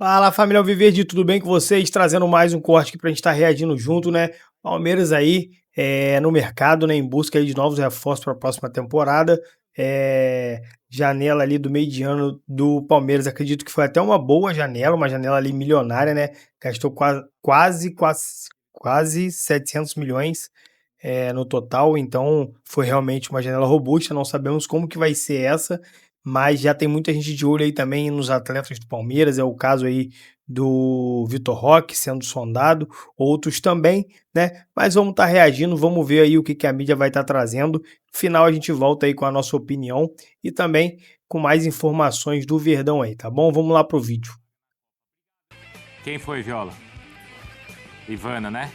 Fala, família Alviverde, tudo bem com vocês? Trazendo mais um corte aqui pra gente estar reagindo junto, né? Palmeiras aí no mercado, né? Em busca aí de novos reforços para a próxima temporada. Janela ali do meio de ano do Palmeiras, acredito que foi até uma boa janela, uma janela ali milionária, né? Gastou quase 700 milhões no total, então foi realmente uma janela robusta. Não sabemos como que vai ser essa, mas já tem muita gente de olho aí também nos atletas do Palmeiras. É o caso aí do Vitor Roque sendo sondado, outros também, né? Mas vamos estar reagindo, vamos ver aí o que a mídia vai estar trazendo. No final a gente volta aí com a nossa opinião e também com mais informações do Verdão aí, tá bom? Vamos lá pro vídeo. Quem foi, Viola? Ivana, né?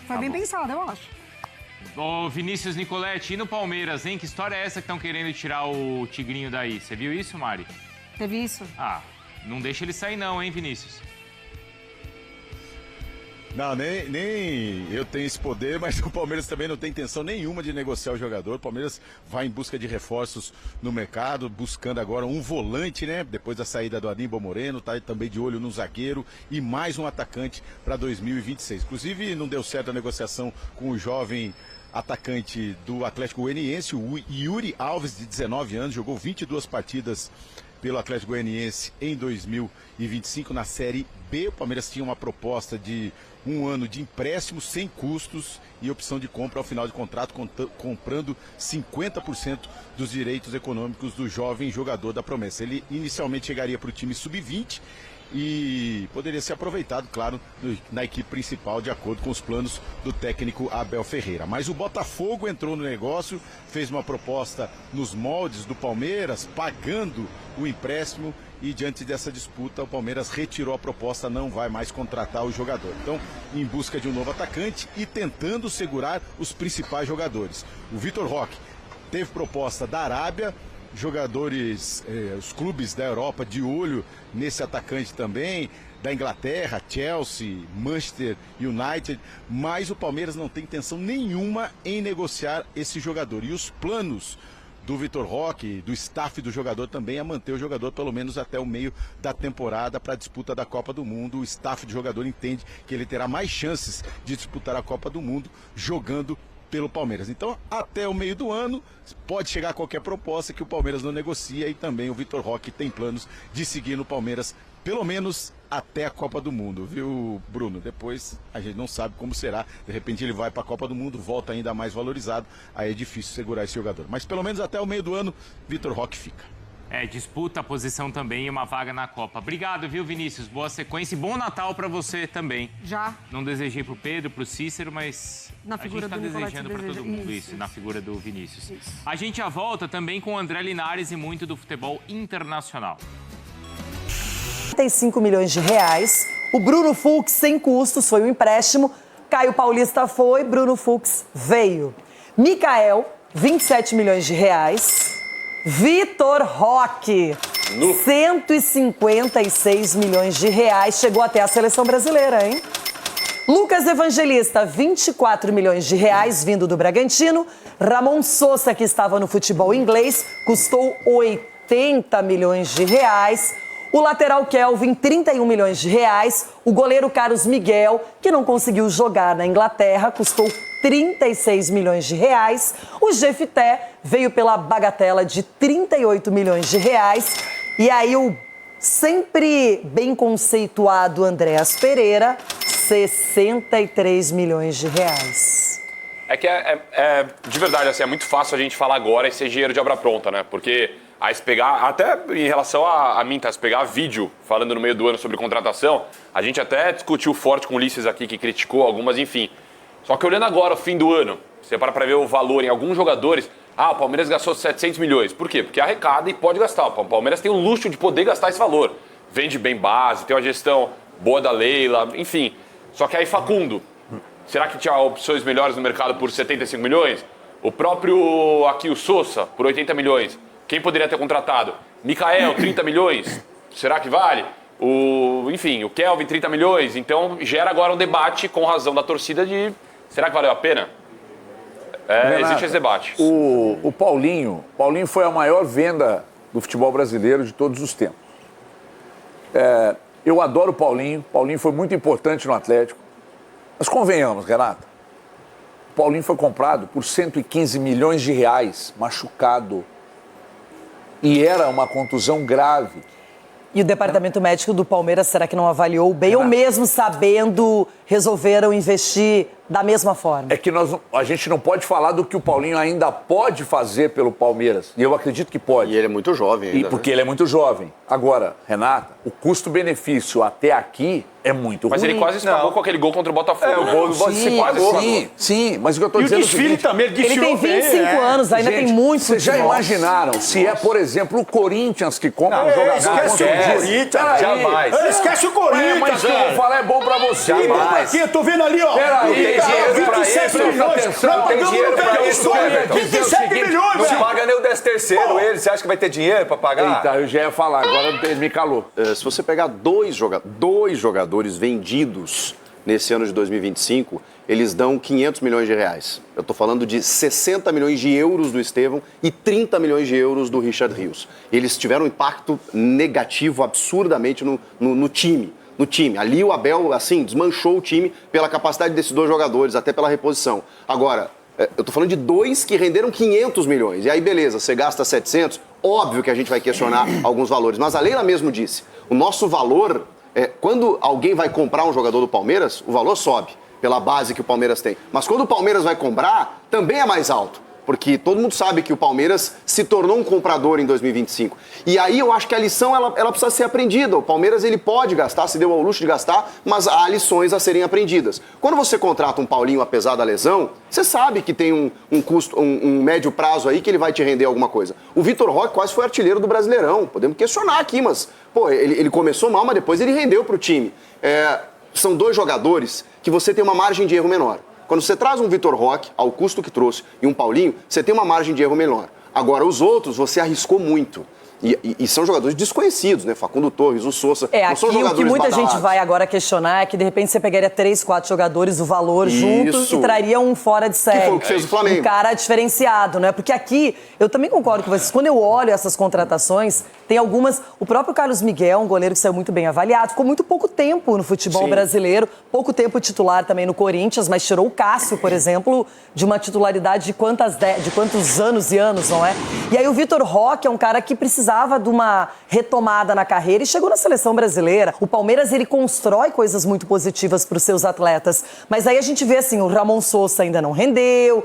Foi bem pensado, eu acho. Ô, Vinícius Nicoletti, e no Palmeiras, hein? Que história é essa que estão querendo tirar o Tigrinho daí? Você viu isso, Mari? Teve isso? Ah, não deixa ele sair não, hein, Vinícius? Não, nem eu tenho esse poder, mas o Palmeiras também não tem intenção nenhuma de negociar o jogador. O Palmeiras vai em busca de reforços no mercado, buscando agora um volante, né? Depois da saída do Aníbal Moreno, tá também de olho no zagueiro e mais um atacante para 2026. Inclusive, não deu certo a negociação com o jovem atacante do Atlético Goianiense, o Yuri Alves, de 19 anos, jogou 22 partidas pelo Atlético Goianiense em 2025 na Série B. O Palmeiras tinha uma proposta de um ano de empréstimo sem custos e opção de compra ao final de contrato, comprando 50% dos direitos econômicos do jovem jogador da promessa. Ele inicialmente chegaria para o time sub-20 e poderia ser aproveitado, claro, na equipe principal, de acordo com os planos do técnico Abel Ferreira. Mas o Botafogo entrou no negócio, fez uma proposta nos moldes do Palmeiras, pagando o empréstimo, e diante dessa disputa o Palmeiras retirou a proposta, não vai mais contratar o jogador. Então, em busca de um novo atacante e tentando segurar os principais jogadores. O Vitor Roque teve proposta da Arábia, jogadores, os clubes da Europa de olho nesse atacante também, da Inglaterra, Chelsea, Manchester United, mas o Palmeiras não tem intenção nenhuma em negociar esse jogador. E os planos do Vitor Roque, do staff do jogador também, é manter o jogador pelo menos até o meio da temporada para a disputa da Copa do Mundo. O staff do jogador entende que ele terá mais chances de disputar a Copa do Mundo jogando pelo Palmeiras. Então, até o meio do ano, pode chegar qualquer proposta que o Palmeiras não negocia, e também o Vitor Roque tem planos de seguir no Palmeiras, pelo menos até a Copa do Mundo, viu, Bruno? Depois a gente não sabe como será. De repente ele vai para a Copa do Mundo, volta ainda mais valorizado, aí é difícil segurar esse jogador. Mas pelo menos até o meio do ano, Vitor Roque fica. Disputa a posição também e uma vaga na Copa. Obrigado, viu, Vinícius? Boa sequência e bom Natal pra você também. Já. Não desejei pro Pedro, pro Cícero, mas Na figura a gente tá do Nicolete desejando pra todo mundo isso, na figura do Vinícius. A gente já volta também com o André Linares e muito do futebol internacional. 35 milhões de reais. O Bruno Fux, sem custos, foi um empréstimo. Caio Paulista foi, Bruno Fux veio. Mikael, 27 milhões de reais. Vitor Roque, 156 milhões de reais. Chegou até a seleção brasileira, hein? Lucas Evangelista, 24 milhões de reais, vindo do Bragantino. Ramon Sosa, que estava no futebol inglês, custou 80 milhões de reais. O lateral Kelvin, 31 milhões de reais. O goleiro Carlos Miguel, que não conseguiu jogar na Inglaterra, custou 36 milhões de reais. O Jefité veio pela bagatela de 38 milhões de reais. E aí o sempre bem conceituado Andréas Pereira, 63 milhões de reais. É que de verdade, assim, é muito fácil a gente falar agora e ser engenheiro de obra pronta, né? Porque aí se pegar, até em relação a mim, tá? Se pegar vídeo falando no meio do ano sobre contratação, a gente até discutiu forte com o Ulisses aqui, que criticou algumas, enfim. Só que olhando agora o fim do ano, você para ver o valor em alguns jogadores, o Palmeiras gastou 700 milhões. Por quê? Porque arrecada e pode gastar. O Palmeiras tem o luxo de poder gastar esse valor. Vende bem base, tem uma gestão boa da Leila, enfim. Só que aí Facundo, será que tinha opções melhores no mercado por 75 milhões? O próprio aqui, o Sosa, por 80 milhões. Quem poderia ter contratado? Mikael, 30 milhões. Será que vale? Enfim, o Kelvin, 30 milhões. Então, gera agora um debate com razão da torcida de... Será que valeu a pena? Existe esse debate. O Paulinho foi a maior venda do futebol brasileiro de todos os tempos. Eu adoro o Paulinho. O Paulinho foi muito importante no Atlético. Mas convenhamos, Renata. O Paulinho foi comprado por 115 milhões de reais, machucado. E era uma contusão grave. E o departamento médico do Palmeiras, será que não avaliou bem? Ou mesmo sabendo, resolveram investir da mesma forma? É que a gente não pode falar do que o Paulinho ainda pode fazer pelo Palmeiras. E eu acredito que pode. E ele é muito jovem ainda. Porque ele é muito jovem. Agora, Renata, o custo-benefício até aqui é muito Mas ruim. ele quase escapou com aquele gol contra o Botafogo. O gol sim, mas o que eu estou dizendo é o seguinte... também, ele tem 25 anos, ainda Gente, tem muito Vocês já imaginaram se é, por exemplo, o Corinthians que compra um jogador esquece contra o Corinthians, jamais. Esquece o Corinthians, Mas o que eu vou falar é bom pra você. Aqui, eu tô vendo ali, ó. Peraí, dinheiro pra isso, atenção, tem dinheiro pra isso, 27 milhões, Não velho. paga nem o 13º ele. Você acha que vai ter dinheiro pra pagar? Eita, eu já ia falar, agora me calou. Se você pegar dois jogadores vendidos nesse ano de 2025, eles dão 500 milhões de reais. Eu estou falando de 60 milhões de euros do Estevão e 30 milhões de euros do Richard Rios. Eles tiveram um impacto negativo absurdamente no time. Ali o Abel, assim, desmanchou o time pela capacidade desses dois jogadores, até pela reposição. Agora, eu tô falando de dois que renderam 500 milhões. E aí, beleza, você gasta 700, óbvio que a gente vai questionar alguns valores. Mas a Leila mesmo disse, o nosso valor, quando alguém vai comprar um jogador do Palmeiras, o valor sobe pela base que o Palmeiras tem. Mas quando o Palmeiras vai comprar, também é mais alto. Porque todo mundo sabe que o Palmeiras se tornou um comprador em 2025. E aí eu acho que a lição ela precisa ser aprendida. O Palmeiras ele pode gastar, se deu ao luxo de gastar, mas há lições a serem aprendidas. Quando você contrata um Paulinho apesar da lesão, você sabe que tem um custo, um médio prazo aí que ele vai te render alguma coisa. O Vitor Roque quase foi artilheiro do Brasileirão. Podemos questionar aqui, mas pô, ele começou mal, mas depois ele rendeu para o time. São dois jogadores que você tem uma margem de erro menor. Quando você traz um Vitor Roque, ao custo que trouxe, e um Paulinho, você tem uma margem de erro menor. Agora, os outros, você arriscou muito. E são jogadores desconhecidos, né? Facundo Torres, o Sousa. Não Aqui são jogadores o que muita badalados. gente vai agora questionar é que, de repente, você pegaria 3, 4 jogadores, o valor junto, e traria um fora de série. Que foi o que fez o Flamengo. Um cara diferenciado, né? Porque aqui, eu também concordo com vocês, quando eu olho essas contratações, tem algumas... O próprio Carlos Miguel, um goleiro que saiu muito bem avaliado, ficou muito pouco tempo no futebol brasileiro, pouco tempo titular também no Corinthians, mas tirou o Cássio, por exemplo, de uma titularidade de quantos anos e anos, não é? E aí o Vitor Roque é um cara que precisava de uma retomada na carreira e chegou na seleção brasileira. O Palmeiras, ele constrói coisas muito positivas para os seus atletas, mas aí a gente vê assim, o Ramon Sousa ainda não rendeu,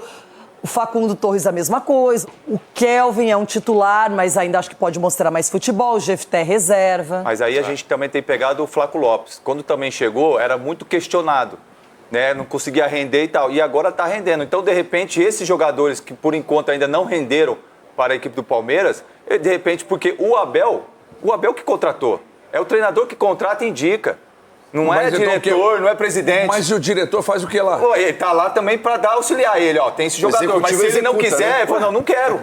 o Facundo Torres a mesma coisa, o Kelvin é um titular, mas ainda acho que pode mostrar mais futebol, o Jefté reserva. Mas aí a gente também tem pegado o Flaco Lopes. Quando também chegou, era muito questionado, né? Não conseguia render e tal, e agora está rendendo. Então, de repente, esses jogadores que por enquanto ainda não renderam para a equipe do Palmeiras, de repente, porque o Abel que contratou, é o treinador que contrata e indica. Não é diretor, não é presidente. Mas o diretor faz o que lá? Pô, ele tá lá também para dar auxiliar ele, ó. Tem esse jogador, mas se ele não quiser, ele fala, não quero.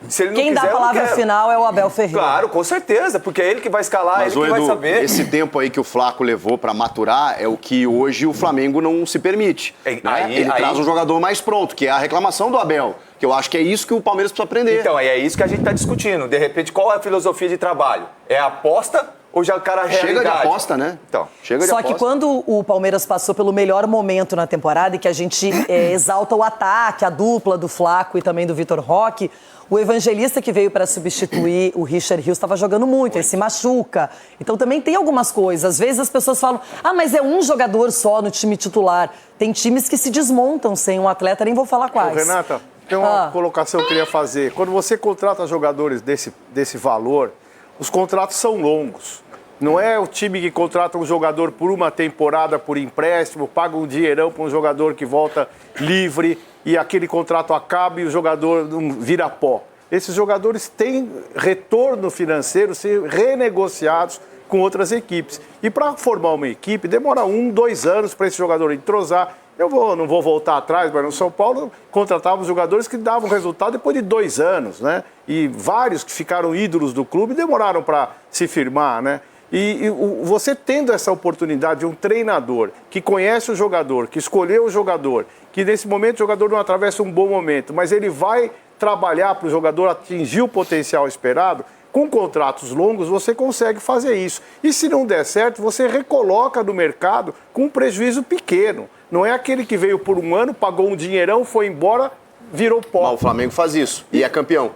Se ele não Quem quiser, dá a palavra final é o Abel Ferreira. Claro, com certeza, porque é ele que vai escalar, Mas, ele que vai saber. Esse tempo aí que o Flaco levou para maturar é o que hoje o Flamengo não se permite. Né? Ele traz um jogador mais pronto, que é a reclamação do Abel. Que eu acho que é isso que o Palmeiras precisa aprender. Então, é isso que a gente está discutindo. De repente, qual é a filosofia de trabalho? É a aposta ou já o cara realidade? Chega de aposta, né? Então, Só que quando o Palmeiras passou pelo melhor momento na temporada e que a gente exalta o ataque, a dupla do Flaco e também do Vitor Roque, o Evangelista que veio para substituir o Richard Rios estava jogando muito, ele se machuca. Então também tem algumas coisas. Às vezes as pessoas falam, mas é um jogador só no time titular. Tem times que se desmontam sem um atleta, nem vou falar quais. Renata, tem uma colocação que eu queria fazer. Quando você contrata jogadores desse valor, os contratos são longos. Não é o time que contrata um jogador por uma temporada, por empréstimo, paga um dinheirão para um jogador que volta livre e aquele contrato acaba e o jogador vira pó. Esses jogadores têm retorno financeiro, ser renegociados com outras equipes. E para formar uma equipe, demora 1, 2 anos para esse jogador entrosar. Não vou voltar atrás, mas no São Paulo contratávamos jogadores que davam resultado depois de 2 anos, né? E vários que ficaram ídolos do clube demoraram para se firmar, né? E você tendo essa oportunidade de um treinador que conhece o jogador, que escolheu o jogador, que nesse momento o jogador não atravessa um bom momento, mas ele vai trabalhar para o jogador atingir o potencial esperado, Com contratos longos, você consegue fazer isso. E se não der certo, você recoloca no mercado com um prejuízo pequeno. Não é aquele que veio por um ano, pagou um dinheirão, foi embora, virou pó. Mas o Flamengo faz isso e é campeão.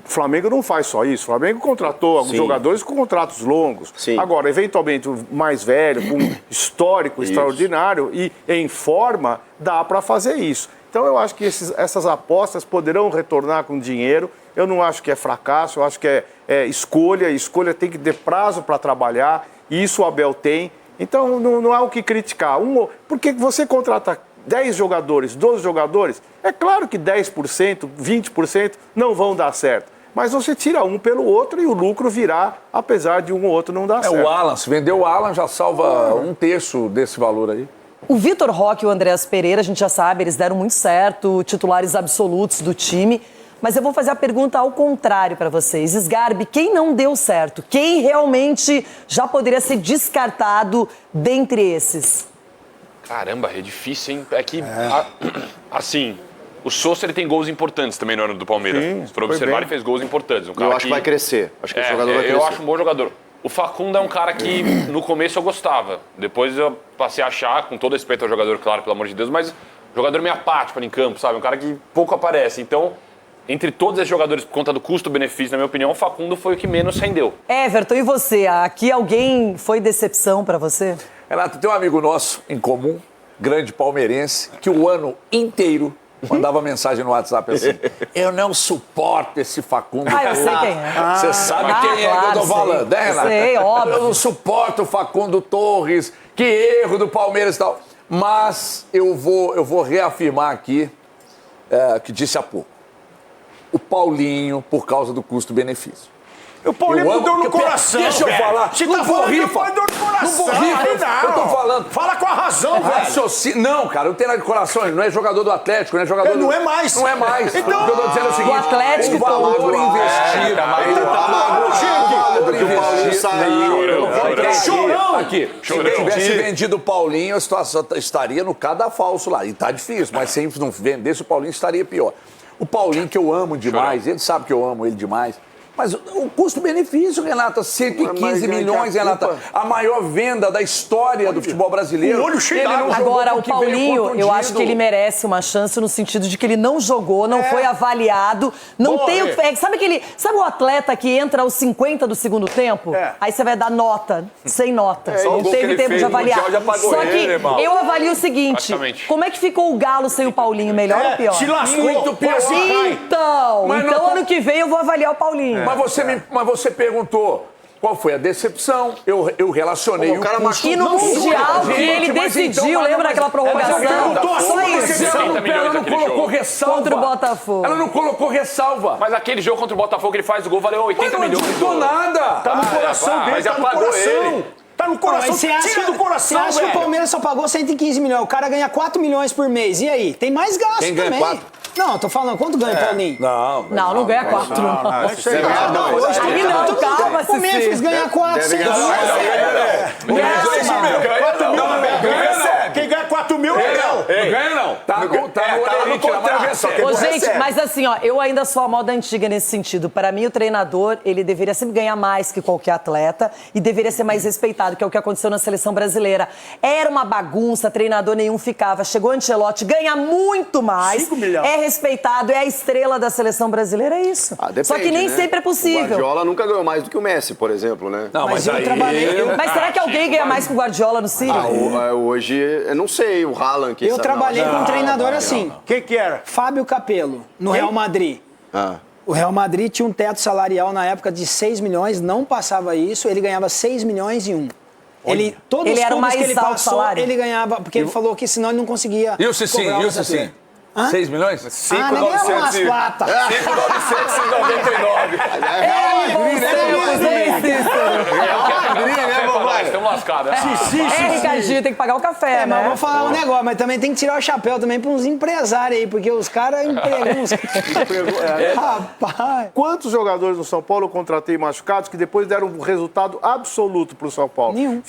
O Flamengo não faz só isso. O Flamengo contratou alguns jogadores com contratos longos. Sim. Agora, eventualmente, o mais velho, com histórico extraordinário e em forma, dá para fazer isso. Então, eu acho que essas apostas poderão retornar com dinheiro. Eu não acho que é fracasso, eu acho que é escolha. Escolha tem que ter prazo para trabalhar, e isso o Abel tem. Então, não há o que criticar. Porque você contrata 10 jogadores, 12 jogadores, é claro que 10%, 20% não vão dar certo. Mas você tira um pelo outro e o lucro virá, apesar de um ou outro não dar certo. O Alan, se vender o Alan, já salva um terço desse valor aí. O Vitor Roque e o Andreas Pereira, a gente já sabe, eles deram muito certo, titulares absolutos do time. Mas eu vou fazer a pergunta ao contrário para vocês. Sgarbi, quem não deu certo? Quem realmente já poderia ser descartado dentre esses? Caramba, é difícil, hein? É que, assim, o Sousa ele tem gols importantes também no ano do Palmeiras. Sim, se for observar, ele fez gols importantes. Eu acho que vai crescer. Acho que esse jogador vai crescer. Eu acho um bom jogador. O Facundo é um cara que no começo eu gostava. Depois eu passei a achar, com todo respeito ao jogador, claro, pelo amor de Deus, mas jogador meio apático ali em campo, sabe? Um cara que pouco aparece. Então, entre todos esses jogadores, por conta do custo-benefício, na minha opinião, o Facundo foi o que menos rendeu. Everton, e você? Aqui alguém foi decepção para você? Renato, tem um amigo nosso em comum, grande palmeirense, que o ano inteiro mandava mensagem no WhatsApp assim: eu não suporto esse Facundo. Eu sei quem é. Você sabe quem é que eu tô falando, né, Renato? Sei, óbvio. Eu não suporto o Facundo Torres, que erro do Palmeiras e tal. Mas eu vou reafirmar aqui que disse há pouco. O Paulinho, por causa do custo-benefício. O Paulinho deu no coração. Deixa eu falar. Você tá falando que o Paulinho deu no coração. Eu tô falando. Fala com a razão, velho. Não, cara, não tem nada de coração. Ele não é jogador do Atlético, não é jogador Ele não é mais. Não é mais. Então, o que eu tô dizendo é o seguinte: o Atlético o valor investido. O Paulinho Chorão. Aqui, se eu tivesse vendido o Paulinho, a situação estaria no cadafalso lá. E tá difícil, mas se não vendesse o Paulinho, estaria pior. O Paulinho, que eu amo demais, ele sabe que eu amo ele demais. Mas o custo-benefício, Renata, 115 milhões, Renata, a maior venda da história do futebol brasileiro. Agora, o Paulinho, eu acho que ele merece uma chance no sentido de que ele não jogou, não foi avaliado, não tem o que... Sabe o atleta que entra aos 50 do segundo tempo? Aí você vai dar nota, sem nota. Não teve tempo de avaliar. Só que eu avalio o seguinte, como é que ficou o Galo sem o Paulinho? Melhor ou pior? Se lascou. Muito pior. Então ano que vem eu vou avaliar o Paulinho. Mas você perguntou qual foi a decepção, eu relacionei o custo. E no Mundial que ele decidiu, lembra daquela prorrogação? Só isso. Ela não colocou ressalva. Contra o Botafogo. Ela não colocou ressalva. Mas aquele jogo contra o Botafogo que ele faz o gol valeu 80 milhões. Não adiantou nada. Tá no coração dele, tá no coração. Tá no coração, tira do coração, Você acha que o Palmeiras só pagou 115 milhões? O cara ganha 4 milhões por mês. E aí? Tem mais gasto Quem ganha também. 4? Não, tô falando, quanto ganha o Paulinho? Não ganha 4. Aí não, calma, o Memphis ganha 4, 6 Quem ganha 4 mil é Não ganha não. Tá no contrato. Gente, mas assim, ó, eu ainda sou a moda antiga nesse sentido. Para mim, o treinador, ele deveria sempre ganhar mais que qualquer atleta e deveria ser mais respeitado, que é o que aconteceu na seleção brasileira. Era uma bagunça, treinador nenhum ficava. Chegou o Ancelotti, ganha muito mais. 5 milhões. É respeitado, é a estrela da seleção brasileira, é isso. Depende, só que nem sempre é O possível. Guardiola nunca ganhou mais do que o Messi, por exemplo, né? Não, mas eu trabalhei. Mas será que alguém ganha mais que o Guardiola no Sírio? Hoje, eu não sei, o Haaland... Eu trabalhei com um treinador assim. Quem que era? Fábio Capello, no Real Madrid. O Real Madrid tinha um teto salarial na época de 6 milhões, não passava isso, ele ganhava 6 milhões e 1. Todos os era o clubes mais que ele alto passou, salário. ele ganhava, porque ele falou que senão ele não conseguia. E o Cicinho? cobrar E o essa Cicinho? 6 milhões? 5.999. Estamos lascados. Ricardinho, tem que pagar o café, né? Mas vou falar um negócio, mas também tem que tirar o chapéu também para uns empresários aí, porque os caras empregam uns... Rapaz... Quantos jogadores no São Paulo eu contratei machucados que depois deram um resultado absoluto pro São Paulo? Nenhum.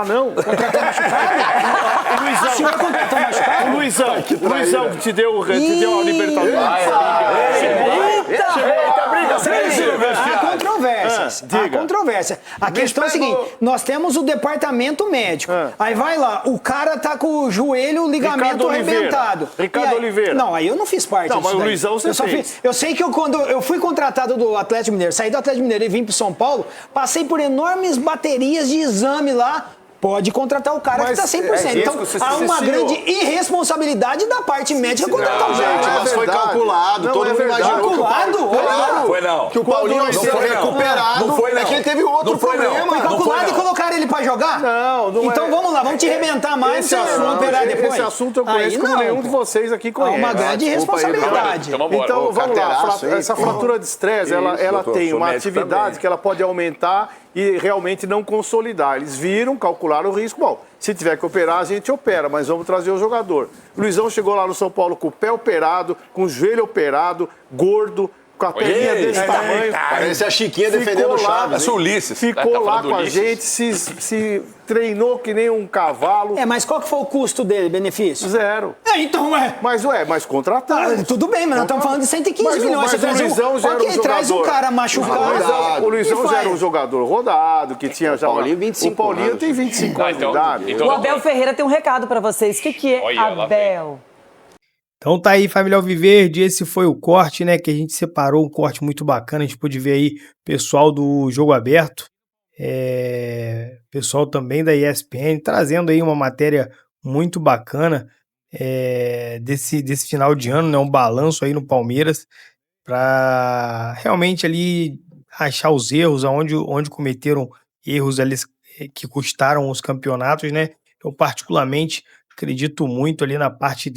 Não? Contratou machucado? O Luizão. O senhor contratou machucado? O Luizão que te deu a Libertadores. Há controvérsias. Há controvérsia. A questão é a seguinte: nós temos o departamento médico. Aí vai lá, o cara tá com o joelho, o ligamento arrebentado. Ricardo Oliveira. Não, aí eu não fiz parte disso. Não, mas o daí. Luizão você fez. Eu sei que quando eu fui contratado do Atlético Mineiro, saí do Atlético Mineiro e vim pro São Paulo, passei por enormes baterias de exame lá. Pode contratar o cara que tá 100%. Então, há uma grande irresponsabilidade da parte médica contratar o gente. Mas foi calculado. Todo mundo imaginou. Calculado? Foi não. Que o Paulinho ia ser recuperado. Não foi não. É que ele teve outro problema. Foi calculado e colocaram ele pra jogar? Não então vamos lá, vamos te arrebentar mais e vamos operar depois. Esse assunto eu conheço como nenhum de vocês aqui conhece. Há uma grande irresponsabilidade. Então vamos lá. Essa fratura de estresse, ela tem uma atividade que ela pode aumentar e realmente não consolidar. Eles viram, calcularam o risco. Bom, se tiver que operar, a gente opera, mas vamos trazer o jogador. O Luizão chegou lá no São Paulo com o pé operado, com o joelho operado, gordo, com a perninha desse tamanho. Parece a Chiquinha defendendo o Chaves. Parece o Ulisses. Ficou lá com a gente, se treinou que nem um cavalo. Mas qual que foi o custo dele, benefício? Zero. Então, Mas contratado. Tudo bem, mas nós estamos falando de 115 milhões. Mas o Luizão já era um jogador. Traz um cara machucado. O Luizão já era um jogador rodado, que tinha já... O Paulinho tem 25 anos de idade. O Abel Ferreira tem um recado pra vocês. O que é Abel? Então tá aí, família Alviverde, esse foi o corte, né, que a gente separou, um corte muito bacana, a gente pôde ver aí pessoal do Jogo Aberto, pessoal também da ESPN, trazendo aí uma matéria muito bacana desse final de ano, né, um balanço aí no Palmeiras, para realmente ali achar os erros, onde cometeram erros ali que custaram os campeonatos, né, eu particularmente acredito muito ali na parte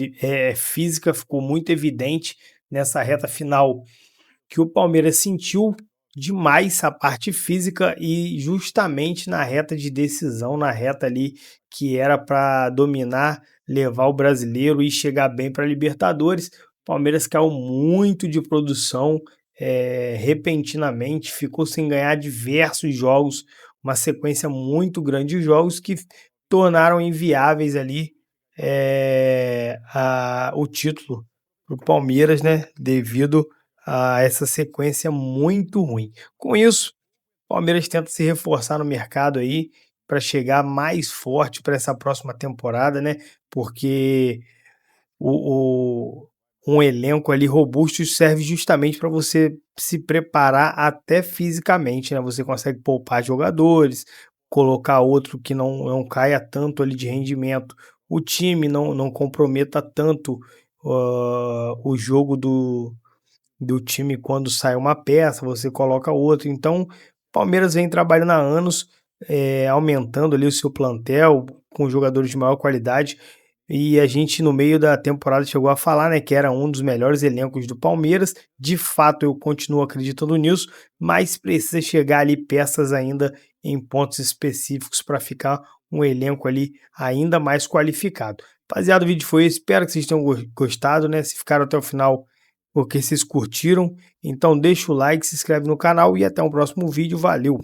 física, ficou muito evidente nessa reta final que o Palmeiras sentiu demais a parte física e justamente na reta de decisão, na reta ali que era para dominar, levar o brasileiro e chegar bem para a Libertadores, o Palmeiras caiu muito de produção repentinamente, ficou sem ganhar diversos jogos, uma sequência muito grande de jogos que tornaram inviáveis ali o título para o Palmeiras, né, devido a essa sequência muito ruim. Com isso, o Palmeiras tenta se reforçar no mercado aí para chegar mais forte para essa próxima temporada, né, porque um elenco ali robusto serve justamente para você se preparar até fisicamente, né, você consegue poupar jogadores, colocar outro que não caia tanto ali de rendimento, o time não comprometa tanto o jogo do time quando sai uma peça, você coloca outro. Então, o Palmeiras vem trabalhando há anos, aumentando ali o seu plantel com jogadores de maior qualidade. E a gente, no meio da temporada, chegou a falar, né, que era um dos melhores elencos do Palmeiras. De fato, eu continuo acreditando nisso, mas precisa chegar ali peças ainda em pontos específicos para ficar um elenco ali ainda mais qualificado. Rapaziada, o vídeo foi esse. Espero que vocês tenham gostado, né? Se ficaram até o final porque vocês curtiram, então deixa o like, se inscreve no canal e até o próximo vídeo. Valeu!